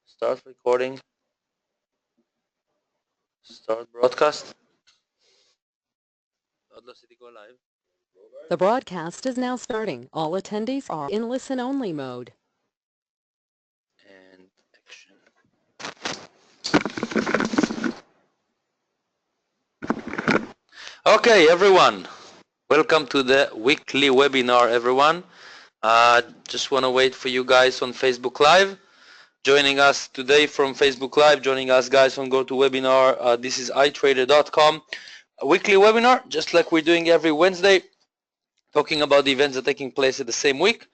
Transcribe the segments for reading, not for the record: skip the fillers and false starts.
Start recording. Start broadcast. The broadcast is now starting. All attendees are in listen-only mode. And action. Okay, everyone. Welcome to the weekly webinar, everyone. Just want to wait for you guys on Facebook Live. Joining us today from Facebook Live, joining us guys on GoToWebinar. This is iTrader.com. A weekly webinar, just like we're doing every Wednesday, talking about the events that are taking place at the same week.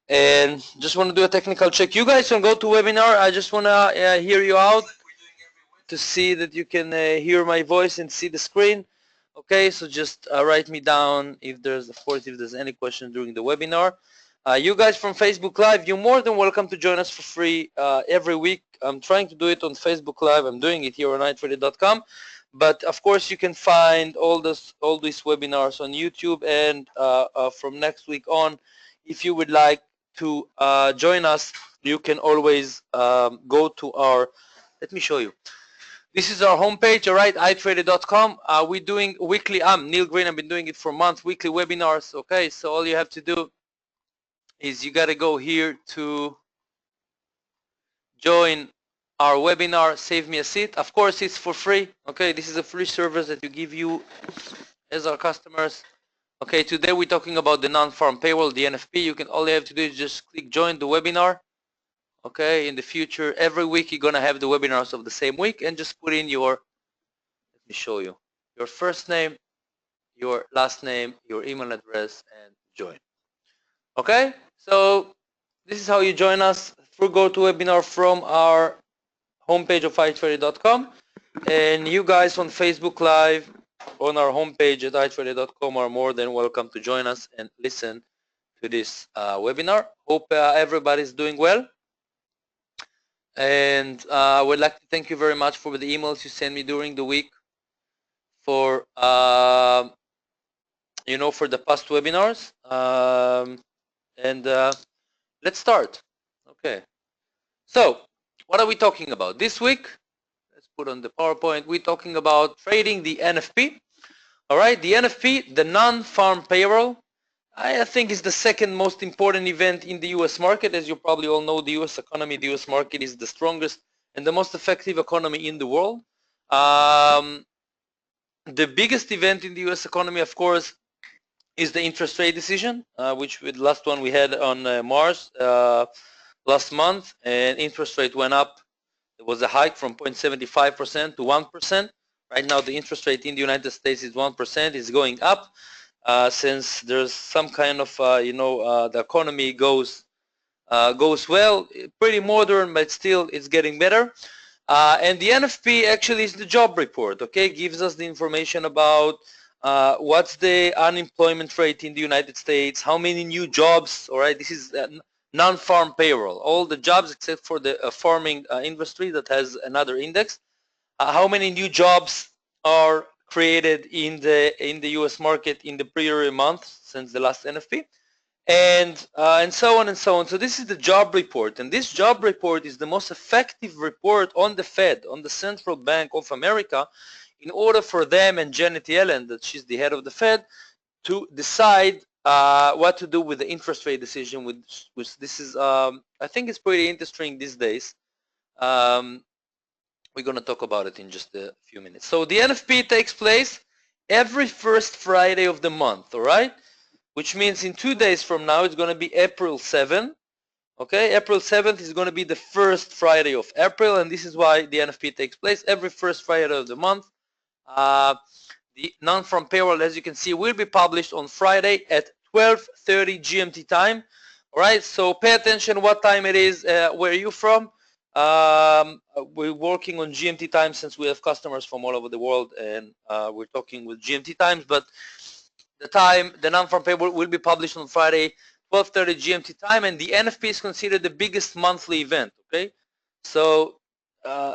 And just want to do a technical check. You guys on GoToWebinar, I just want to hear you out to see that you can hear my voice and see the screen. Okay, so just write me down if there's any questions during the webinar. You guys from Facebook Live, you're more than welcome to join us for free every week. I'm trying to do it on Facebook Live. I'm doing it here on iTrader.com. But of course, you can find all these webinars on YouTube, and from next week on, if you would like to join us, you can always go to our. Let me show you. This is our homepage, all right, iTrader.com. We're doing weekly. I'm Neil Green. I've been doing it for months, weekly webinars. Okay, so all you have to do is you got to go here to join our webinar, Save Me a Seat. Of course, it's for free. Okay, this is a free service that we give you as our customers. Okay, today we're talking about the non-farm payroll, the NFP. You can, all you have to do is just click join the webinar. Okay, in the future, every week you're gonna have the webinars of the same week, and just put in your, let me show you, your first name, your last name, your email address, and join. Okay, so this is how you join us through GoToWebinar from our homepage of iTrader.com, and you guys on Facebook Live on our homepage at iTrader.com are more than welcome to join us and listen to this webinar. Hope everybody's doing well. And I would like to thank you very much for the emails you send me during the week for you know, for the past webinars. And let's start. Okay. So what are we talking about this week? Let's put on the PowerPoint. We're talking about trading the NFP. All right, the NFP, the non-farm payroll. I think is the second most important event in the US market. As you probably all know, the US economy, the US market is the strongest and the most effective economy in the world. The biggest event in the US economy, of course, is the interest rate decision, which with the last one we had on March last month, and interest rate went up. There was a hike from 0.75% to 1%. Right now, the interest rate in the United States is 1%. It's going up. Since there's some kind of the economy goes well, pretty modern, but still it's getting better. And the NFP actually is the job report. Okay, gives us the information about what's the unemployment rate in the United States, how many new jobs. All right, this is non-farm payroll, all the jobs except for the farming industry that has another index. How many new jobs are created in the US market in the prior month since the last NFP, and so on and so on. So this is the job report, and this job report is the most effective report on the Fed, on the Central Bank of America, in order for them and Janet Yellen, that she's the head of the Fed, to decide what to do with the interest rate decision. Which this is, I think it's pretty interesting these days. We're going to talk about it in just a few minutes. So the NFP takes place every first Friday of the month, all right? Which means in 2 days from now, it's going to be April 7th. Okay, April 7th is going to be the first Friday of April, and this is why the NFP takes place every first Friday of the month. The non-farm payroll, as you can see, will be published on Friday at 12:30 GMT time. All right, so pay attention what time it is, where are you from. We're working on GMT time since we have customers from all over the world, and we're talking with GMT times, but the non-farm payroll will be published on Friday, 12:30 GMT time, and the NFP is considered the biggest monthly event. Okay, so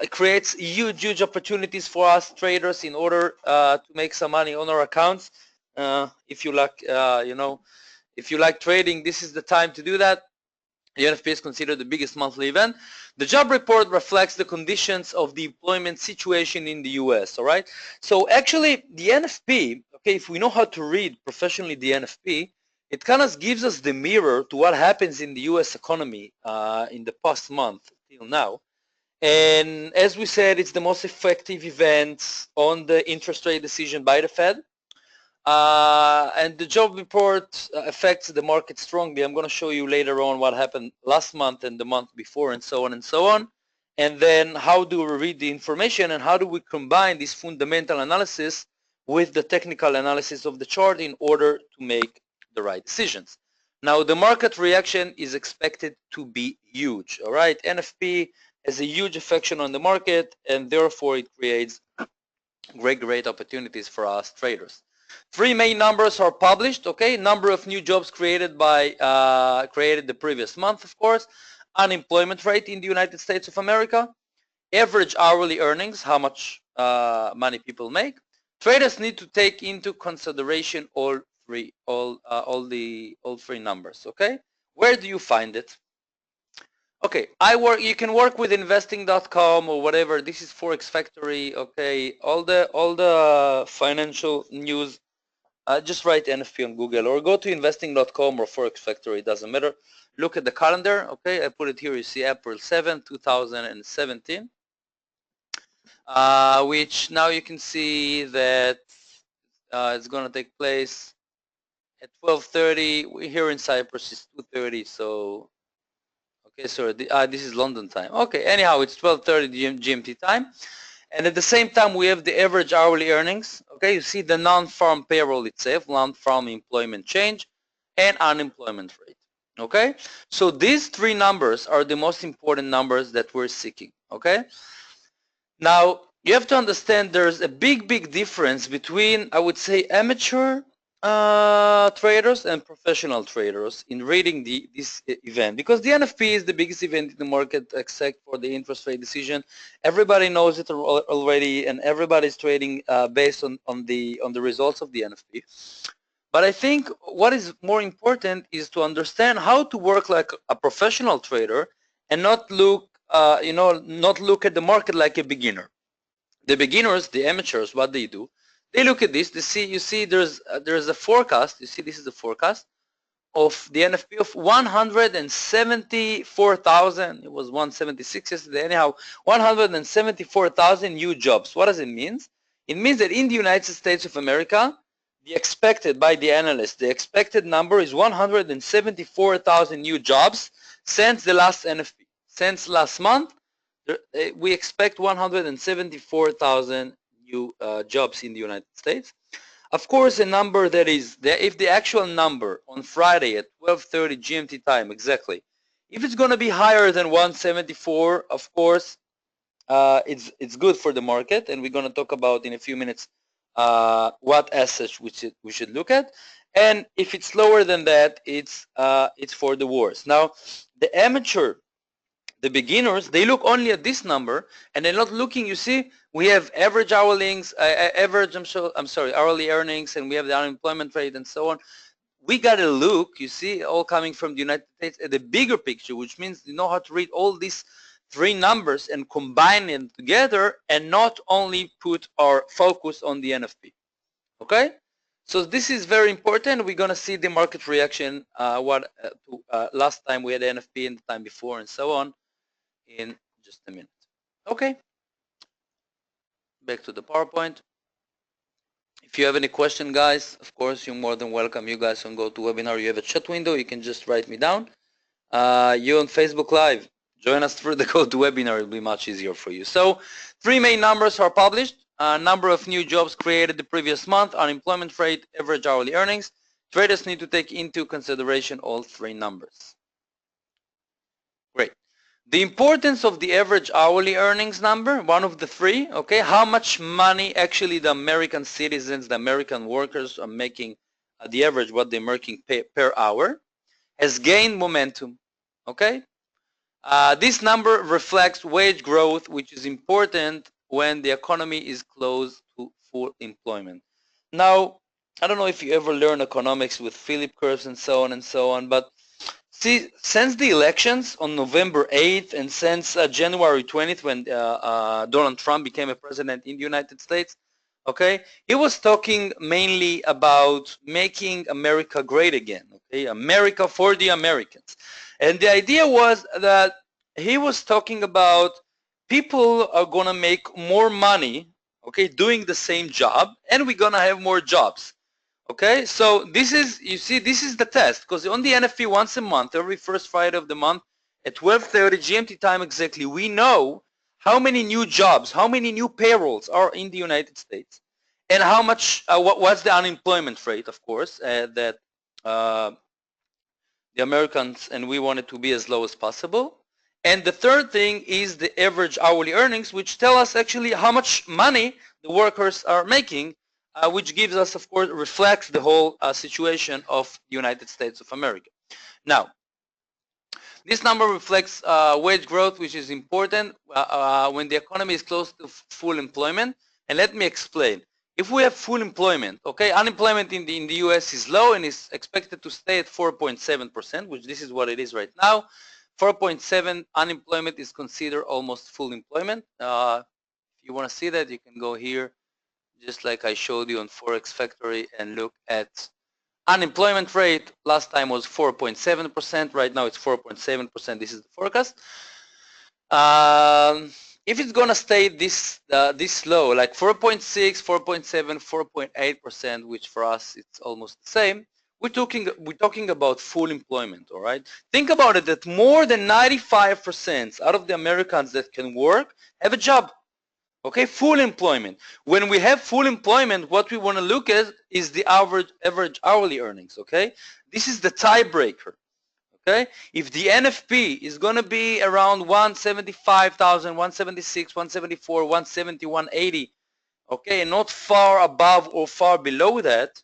it creates huge opportunities for us traders in order to make some money on our accounts. If you like, if you like trading, this is the time to do that. The NFP is considered the biggest monthly event. The job report reflects the conditions of the employment situation in the US, all right? So actually, the NFP, okay, if we know how to read professionally the NFP, it kind of gives us the mirror to what happens in the US economy in the past month till now. And as we said, it's the most effective event on the interest rate decision by the Fed. And the job report affects the market strongly. I'm going to show you later on what happened last month and the month before and so on and so on. And then how do we read the information and how do we combine this fundamental analysis with the technical analysis of the chart in order to make the right decisions. Now, the market reaction is expected to be huge, all right? NFP has a huge effect on the market, and therefore it creates great opportunities for us traders. Three main numbers are published, okay? Number of new jobs created created the previous month, of course. Unemployment rate in the United States of America. Average hourly earnings, how much money people make. Traders need to take into consideration all three numbers, okay? Where do you find it? Okay, you can work with investing.com or whatever. This is Forex Factory, okay? All the financial news, just write NFP on Google or go to investing.com or Forex Factory, it doesn't matter. Look at the calendar, okay? I put it here, you see April 7, 2017. Which now you can see that it's going to take place at 12:30. Here in Cyprus it's 2:30, so okay, sorry, this is London time. Okay, anyhow, it's 12:30 GMT time. And at the same time, we have the average hourly earnings. Okay, you see the non-farm payroll itself, non-farm employment change, and unemployment rate. Okay, so these three numbers are the most important numbers that we're seeking. Okay, now you have to understand there's a big difference between, I would say, amateur traders and professional traders in reading this event, because the NFP is the biggest event in the market except for the interest rate decision. Everybody knows it already, and everybody is trading based on the results of the NFP. But I think what is more important is to understand how to work like a professional trader and not look not look at the market like a beginner. The beginners, the amateurs, what they do, they look at this. They see, you see, there's a forecast. You see, this is the forecast of the NFP of 174,000. It was 176 yesterday. Anyhow, 174,000 new jobs. What does it mean? It means that in the United States of America, the expected by the analysts, the expected number is 174,000 new jobs since the last NFP. Since last month, we expect 174,000 new jobs in the United States. Of course, a number that is, if the actual number on Friday at 12:30 GMT time, exactly, if it's going to be higher than 174, of course, it's good for the market, and we're going to talk about in a few minutes what assets we should look at. And if it's lower than that, it's for the worse. Now, the amateur, the beginners, they look only at this number and they're not looking. You see, we have average hourly earnings, and we have the unemployment rate and so on. We got to look, you see, all coming from the United States, at the bigger picture, which means you know how to read all these three numbers and combine them together and not only put our focus on the NFP. Okay? So this is very important. We're going to see the market reaction last time we had NFP and the time before and so on in just a minute. Okay, back to the PowerPoint. If you have any question, guys, of course, you're more than welcome. You guys can go to webinar. You have a chat window. You can just write me down. You on Facebook Live, join us through the GoToWebinar. It'll be much easier for you. So three main numbers are published. Number of new jobs created the previous month, unemployment rate, average hourly earnings. Traders need to take into consideration all three numbers. Great. The importance of the average hourly earnings number, one of the three, okay, how much money actually the American citizens, the American workers are making, the average, what they're making per hour, has gained momentum, okay? This number reflects wage growth, which is important when the economy is close to full employment. Now, I don't know if you ever learn economics with Philip curves and so on, but See, since the elections on November 8th and since January 20th, when Donald Trump became a president in the United States, okay, he was talking mainly about making America great again, okay, America for the Americans. And the idea was that he was talking about people are going to make more money, okay, doing the same job, and we're going to have more jobs. Okay, so this is, you see, this is the test, because on the NFP once a month, every first Friday of the month at 12:30 GMT time exactly, we know how many new jobs, how many new payrolls are in the United States, and how much, what's the unemployment rate, of course, that the Americans, and we want it to be as low as possible. And the third thing is the average hourly earnings, which tell us actually how much money the workers are making, which gives us, of course, reflects the whole situation of the United States of America. Now, this number reflects wage growth, which is important when the economy is close to full employment. And let me explain. If we have full employment, okay, unemployment in the US is low and is expected to stay at 4.7%, which this is what it is right now. 4.7 unemployment is considered almost full employment. If you want to see that, you can go here, just like I showed you on Forex Factory, and look at unemployment rate. Last time was 4.7%. Right now it's 4.7%. This is the forecast. If it's gonna stay this low, like 4.6, 4.7, 4.8%, which for us it's almost the same, we're talking about full employment. All right. Think about it, that more than 95% out of the Americans that can work have a job. Okay, full employment. When we have full employment, what we want to look at is the average hourly earnings. Okay, this is the tiebreaker. Okay, if the NFP is going to be around 175,000, 176, 174, 170, 180, okay, and not far above or far below that,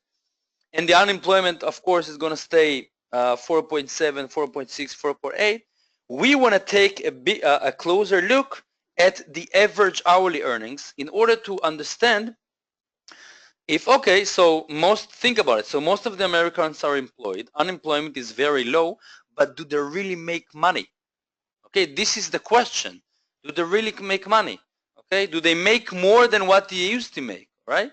and the unemployment, of course, is going to stay 4.7, 4.6, 4.8, we want to take a closer look at the average hourly earnings in order to understand if, okay, so think about it. So most of the Americans are employed. Unemployment is very low, but do they really make money? Okay, this is the question. Do they really make money? Okay, do they make more than what they used to make, right?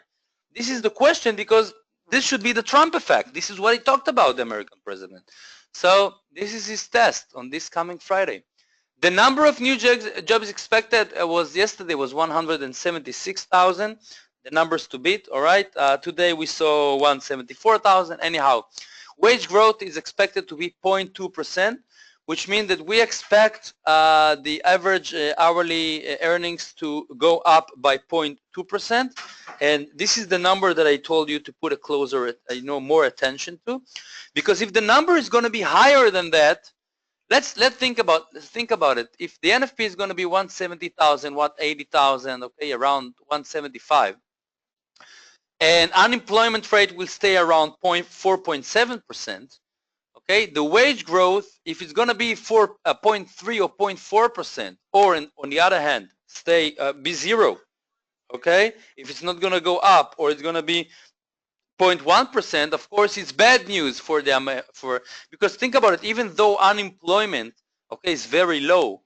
This is the question, because this should be the Trump effect. This is what he talked about, the American president. So this is his test on this coming Friday. The number of new jobs expected was yesterday was 176,000. The numbers to beat, all right? Today we saw 174,000. Anyhow, wage growth is expected to be 0.2%, which means that we expect the average hourly earnings to go up by 0.2%. And this is the number that I told you to put a closer, more attention to, because if the number is going to be higher than that, let's think about it. If the NFP is going to be 170,000, 180,000, okay, around 175, and unemployment rate will stay around 4.7%, okay, the wage growth, if it's going to be 0.3 or 0.4%, or on the other hand, be zero, okay, if it's not going to go up, or it's going to be 0.1%, of course, it's bad news for because think about it, even though unemployment, okay, is very low,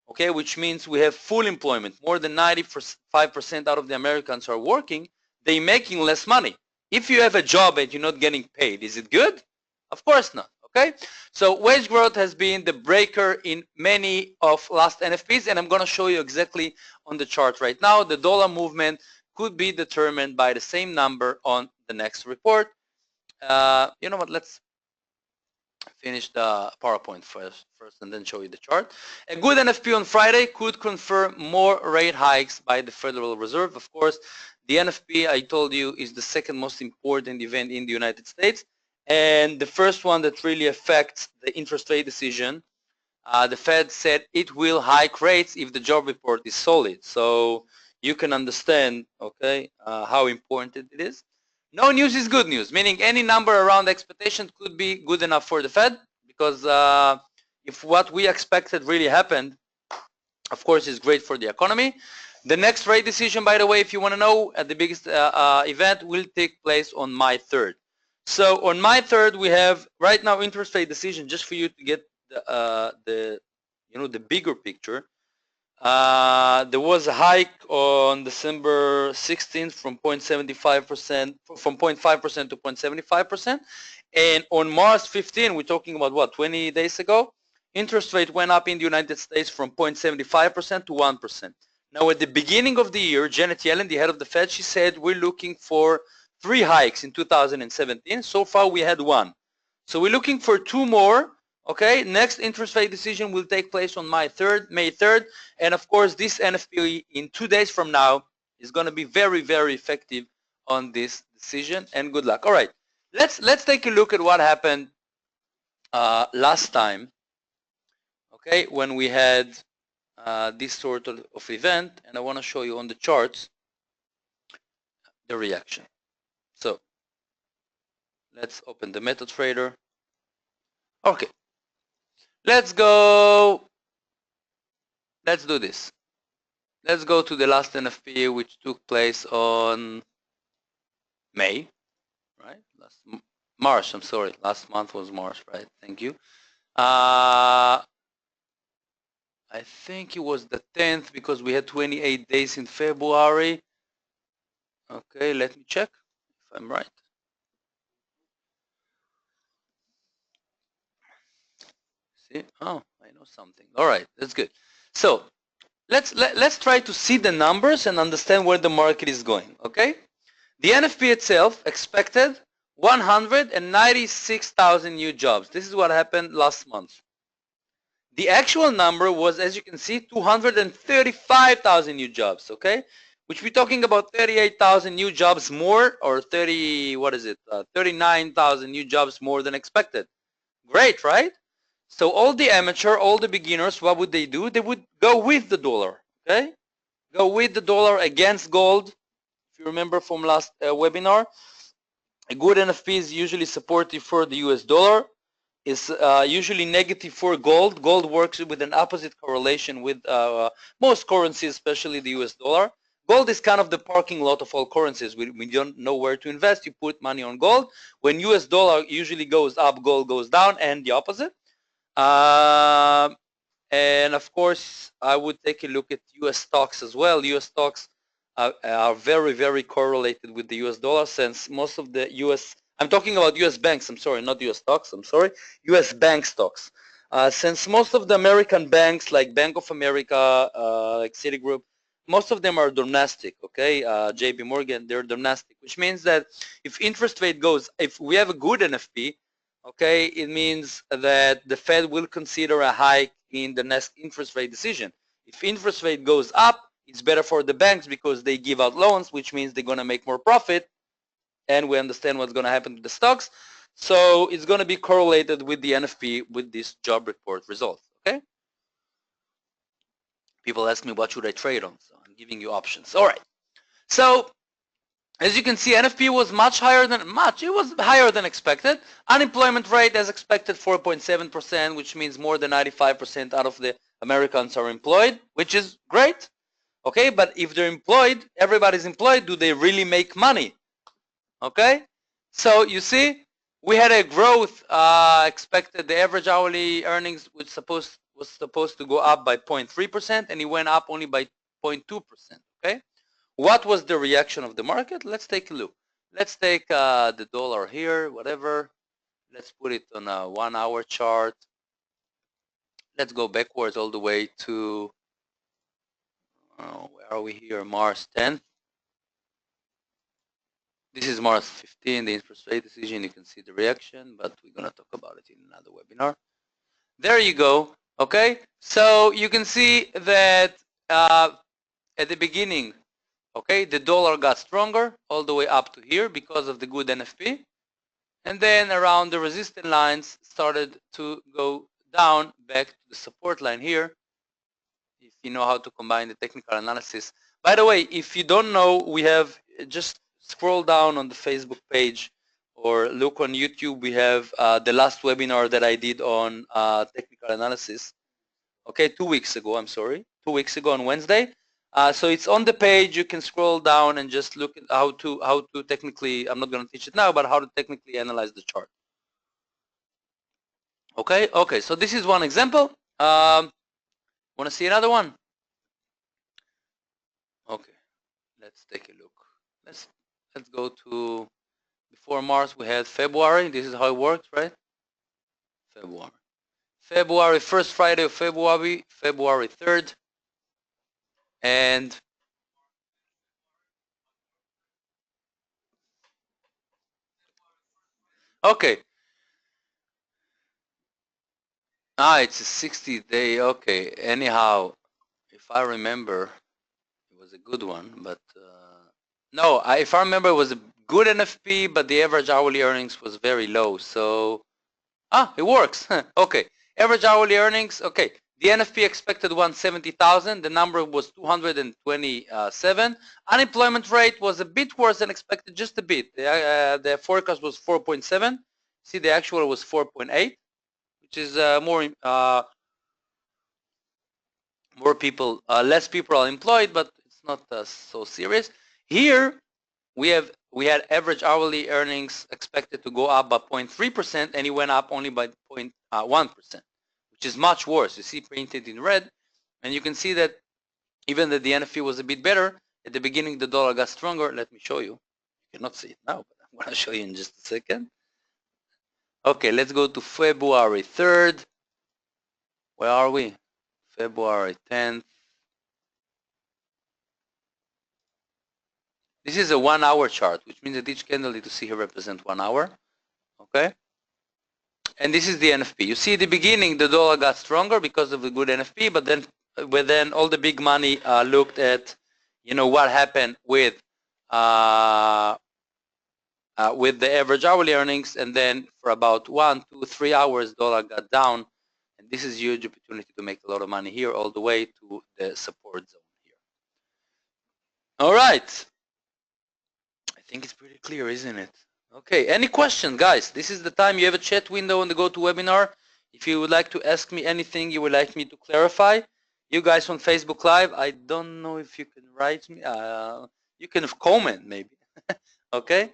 okay, which means we have full employment, more than 95% out of the Americans are working, they're making less money. If you have a job and you're not getting paid, is it good? Of course not, okay? So wage growth has been the breaker in many of last NFPs, and I'm going to show you exactly on the chart right now. The dollar movement could be determined by the same number on the next report. You know what, let's finish the PowerPoint first and then show you the chart. A good NFP on Friday could confirm more rate hikes by the Federal Reserve. Of course, the NFP, I told you, is the second most important event in the United States, and the first one that really affects the interest rate decision. The Fed said it will hike rates if the job report is solid. So you can understand, okay, how important it is. No news is good news, meaning any number around expectation could be good enough for the Fed, because if what we expected really happened, of course, it's great for the economy. The next rate decision, by the way, if you want to know, the biggest event will take place on May 3rd. So on my third, we have right now interest rate decision, just for you to get the the bigger picture. There was a hike on December 16th from 0.75%, from 0.5% to 0.75%. And on March 15th, we're talking about what, 20 days ago, interest rate went up in the United States from 0.75% to 1%. Now, at the beginning of the year, Janet Yellen, the head of the Fed, she said, we're looking for 3 hikes in 2017. So far, we had 1. So we're looking for 2 more. Okay, next interest rate decision will take place on May 3rd. And of course, this NFP in 2 days from now is going to be very, very effective on this decision. And good luck. All right, let's take a look at what happened last time. Okay, when we had this sort of event, and I want to show you on the charts the reaction. So let's open the MetaTrader. Okay, let's go. Let's do this. Let's go to the last NFP, which took place on May, right? March, I'm sorry. Last month was March, right? Thank you. I think it was the 10th because we had 28 days in February. Okay, let me check if I'm right. See? Oh, I know something. All right, that's good. So let's try to see the numbers and understand where the market is going, okay? The NFP itself expected 196,000 new jobs. This is what happened last month. The actual number was, as you can see, 235,000 new jobs, okay? Which we're talking about 38,000 new jobs more, or 39,000 new jobs more than expected. Great, right? So all the amateur, all the beginners, what would they do? They would go with the dollar, okay? Go with the dollar against gold. If you remember from last webinar, a good NFP is usually supportive for the US dollar. Is usually negative for gold. Gold works with an opposite correlation with most currencies, especially the US dollar. Gold is kind of the parking lot of all currencies. We don't know where to invest. You put money on gold. When US dollar usually goes up, gold goes down, and the opposite. And of course, I would take a look at US stocks as well. US stocks are very, very correlated with the US dollar, since most of the US, I'm talking about US banks, I'm sorry, not US stocks, I'm sorry, US bank stocks. Since most of the American banks, like Bank of America, like Citigroup, most of them are domestic, okay? JP Morgan, they're domestic, which means that if interest rate goes, if we have a good NFP, okay, it means that the Fed will consider a hike in the next interest rate decision. If interest rate goes up, it's better for the banks because they give out loans, which means they're going to make more profit, and we understand what's going to happen to the stocks. So it's going to be correlated with the NFP with this job report results, okay? People ask me, what should I trade on? So I'm giving you options. All right. So as you can see, NFP was it was higher than expected. Unemployment rate, as expected, 4.7%, which means more than 95% out of the Americans are employed, which is great. Okay, but if they're employed, everybody's employed, do they really make money? Okay, so you see, we had a growth expected. The average hourly earnings was supposed to go up by 0.3%, and it went up only by 0.2%. Okay, what was the reaction of the market? Let's take a look. Let's take the dollar here, whatever. Let's put it on a 1 hour chart. Let's go backwards all the way to where are we here? March 10th. This is March 15, the interest rate decision. You can see the reaction, but we're going to talk about it in another webinar. There you go. Okay, so you can see that at the beginning, okay, the dollar got stronger all the way up to here because of the good NFP. And then around the resistance lines started to go down back to the support line here, if you know how to combine the technical analysis. By the way, if you don't know, we have, just scroll down on the Facebook page or look on YouTube. We have the last webinar that I did on technical analysis. Okay, 2 weeks ago, I'm sorry. 2 weeks ago on Wednesday. So it's on the page. You can scroll down and just look at how to technically, I'm not going to teach it now, but how to technically analyze the chart. Okay, so this is one example. Want to see another one? Okay, let's take a look. Let's go to, before Mars we had February. This is how it works, right? February, first Friday of February, February 3rd. And okay. It's a 60-day. Okay. Anyhow, if I remember, it was a good one, but no, if I remember, it was a good NFP, but the average hourly earnings was very low. So, it works. Okay. Average hourly earnings. Okay. The NFP expected 170,000. The number was 227. Unemployment rate was a bit worse than expected, just a bit. The forecast was 4.7. See, the actual was 4.8, which is more people, less people are employed, but it's not so serious. Here, we had average hourly earnings expected to go up by 0.3%, and it went up only by 0.1%, which is much worse. You see printed in red, and you can see that even though the NFP was a bit better, at the beginning the dollar got stronger. Let me show you. You cannot see it now, but I'm going to show you in just a second. Okay, let's go to February 3rd. Where are we? February 10th. This is a 1 hour chart, which means that each candle that you see here represents 1 hour. Okay? And this is the NFP. You see, at the beginning, the dollar got stronger because of the good NFP, but then all the big money looked at, what happened with the average hourly earnings, and then for about 1, 2, 3 hours, dollar got down, and this is a huge opportunity to make a lot of money here, all the way to the support zone here. All right. I think it's pretty clear, isn't it? Okay, any questions, guys? This is the time. You have a chat window on the GoToWebinar. If you would like to ask me anything you would like me to clarify, you guys on Facebook Live, I don't know if you can write me. You can comment maybe. Okay.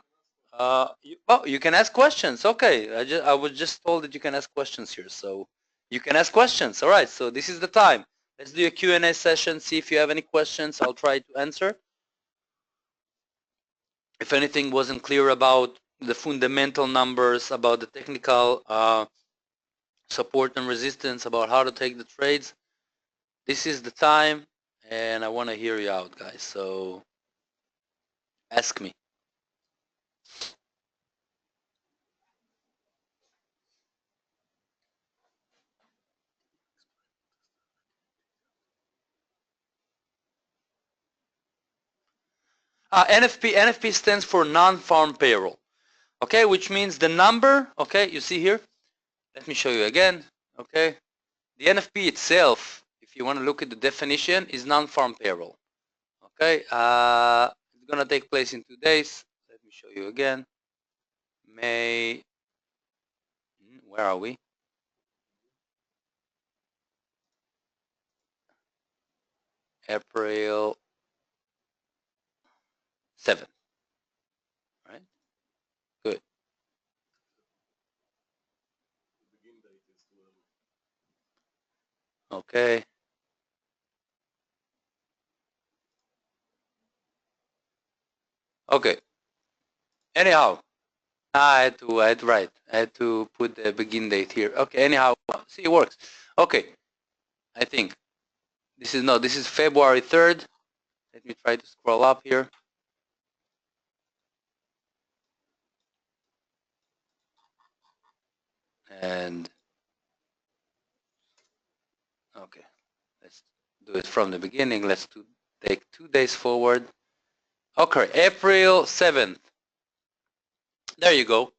You can ask questions. Okay, I was just told that you can ask questions here, so you can ask questions. All right. So this is the time. Let's do a Q&A session. See if you have any questions. I'll try to answer. If anything wasn't clear about the fundamental numbers, about the technical support and resistance, about how to take the trades, this is the time, and I want to hear you out, guys. So ask me. NFP stands for Non-Farm Payroll. Okay, which means the number. Okay, you see here. Let me show you again. Okay, the NFP itself, if you want to look at the definition, is Non-Farm Payroll. Okay, it's gonna take place in 2 days. Let me show you again. May, where are we? April 7th. Right? Good. Okay. Okay. Anyhow, I had to put the begin date here. Okay. Anyhow, see, it works. Okay. I think this is February 3rd. Let me try to scroll up here. And okay, let's do it from the beginning. Let's take 2 days forward. Okay, April 7th. There you go.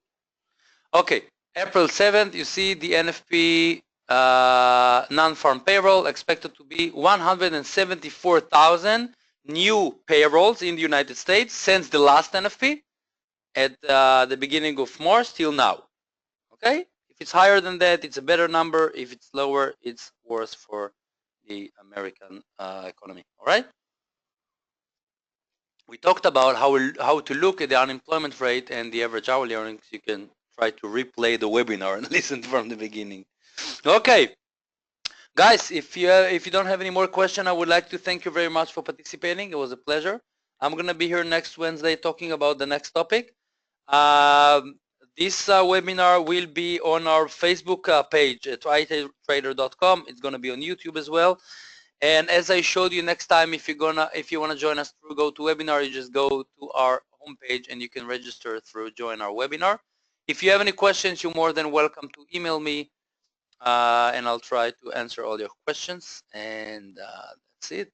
Okay, April 7th, you see the NFP non-farm payroll expected to be 174,000 new payrolls in the United States since the last NFP at the beginning of March till now. Okay, if it's higher than that, it's a better number. If it's lower, it's worse for the American economy. All right. we talked about how to look at the unemployment rate and the average hourly earnings. You can try to replay the webinar and listen from the beginning. Okay, guys, if you don't have any more questions, I would like to thank you very much for participating. It was a pleasure. I'm gonna be here next Wednesday talking about the next topic. This webinar will be on our Facebook page at iTrader.com. It's gonna be on YouTube as well. And as I showed you, next time, if you want to join us through GoToWebinar, you just go to our homepage and you can register through join our webinar. If you have any questions, you're more than welcome to email me, and I'll try to answer all your questions. And that's it.